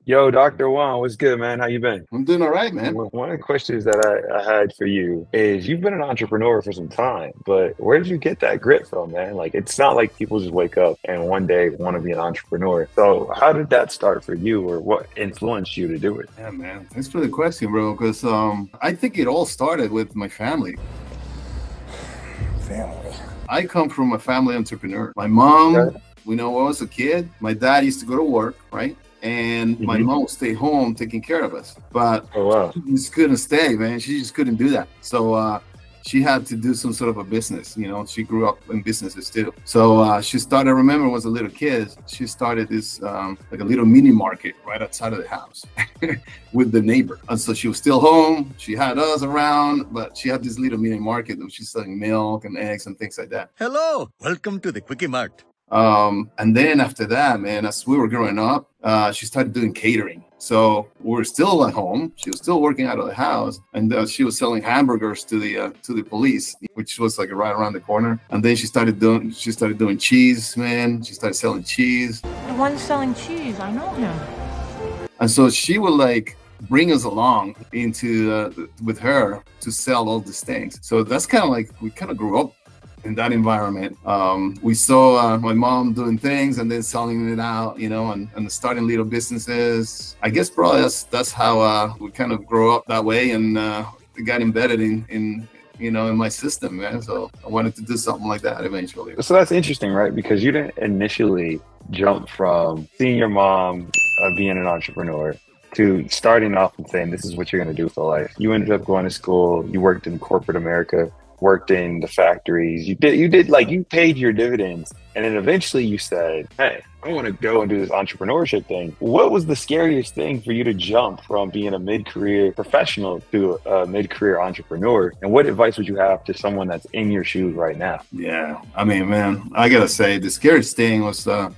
Yo, Dr. Juan, what's good, man? How you been? I'm doing all right, man. One of the questions that I had for you is you've been an entrepreneur for some time, but where did you get that grit from, man? Like, it's not like people just wake up and one day want to be an entrepreneur. So, how did that start for you, or what influenced you to do it? Yeah, man. Thanks for the question, bro. Because I think it all started with my family. Family. I come from a family entrepreneur. My mom, Okay. when I was a kid, my dad used to go to work, right? And my Hmm. mom would stay home taking care of us. But Oh, wow. she just couldn't stay, man. She just couldn't do that. So she had to do some sort of a business. She grew up in businesses too. So she started, I remember when I was a little kid, she started this like a little mini market right outside of the house with the neighbor. And so she was still home. She had us around, but she had this little mini market that she's selling milk and eggs and things like that. Hello, welcome to the Quickie Mart. And then after that, man, as we were growing up, she started doing catering. So we were still at home. She was still working out of the house, and she was selling hamburgers to the police, which was like right around the corner. And then she started doing cheese, man. She started selling cheese, The one selling cheese, I know him. and so she would like bring us along into with her to sell all these things. So that's kind of like we kind of grew up in that environment. We saw my mom doing things and then selling it out, and starting little businesses. I guess probably that's how we kind of grow up that way, and it got embedded in my system, man. So I wanted to do something like that eventually. So that's interesting, right? Because you didn't initially jump from seeing your mom being an entrepreneur to starting off and saying, this is what you're going to do for life. You ended up going to school. You worked in corporate America, worked in the factories. You paid your dividends. And then eventually you said, hey, I want to go and do this entrepreneurship thing. What was the scariest thing for you to jump from being a mid-career professional to a mid-career entrepreneur? And what advice would you have to someone that's in your shoes right now? Yeah, I mean, man, I gotta say the scariest thing was the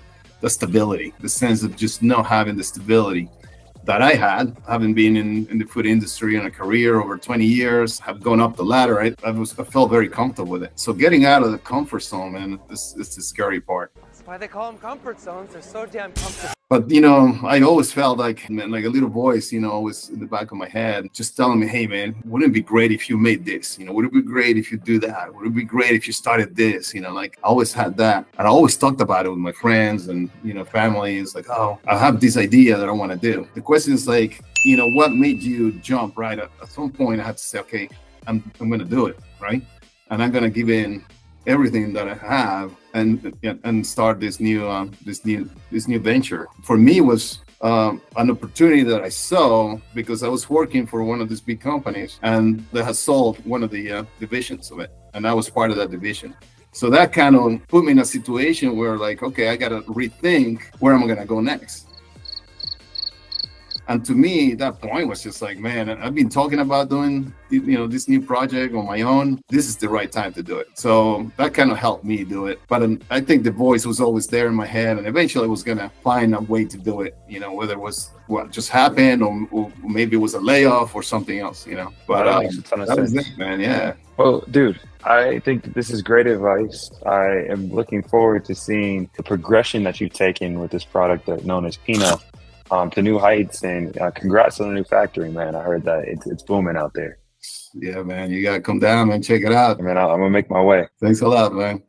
stability, the sense of just not having the stability that I had, having been in the food industry in a career over 20 years, have gone up the ladder. I felt very comfortable with it. So getting out of the comfort zone, man, is the scary part. That's why they call them comfort zones. They're so damn comfortable. But I always felt like, man, like a little voice, always in the back of my head, just telling me, hey, man, wouldn't it be great if you made this? Would it be great if you do that? Would it be great if you started this? Like I always had that. And I always talked about it with my friends and, family. It's like, oh, I have this idea that I want to do. The question is like, what made you jump, right? At some point, I had to say, okay, I'm going to do it, right? And I'm going to give in everything that I have and start this new venture. For me, it was an opportunity that I saw because I was working for one of these big companies, and they had sold one of the divisions of it, and I was part of that division. So that kind of put me in a situation where, like, okay, I got to rethink where am I going to go next. And to me, that point was just like, man, I've been talking about doing, this new project on my own. This is the right time to do it. So that kind of helped me do it. But I think the voice was always there in my head, and eventually I was going to find a way to do it, whether it was what just happened or maybe it was a layoff or something else, But That makes a ton of that was sense. it, man. Yeah. Well, dude, I think that this is great advice. I am looking forward to seeing the progression that you've taken with this product known as Peanut to new heights. And congrats on the new factory, man. I heard that it's booming out there. Yeah, man. You got to come down and check it out. I mean, I'm going to make my way. Thanks a lot, man.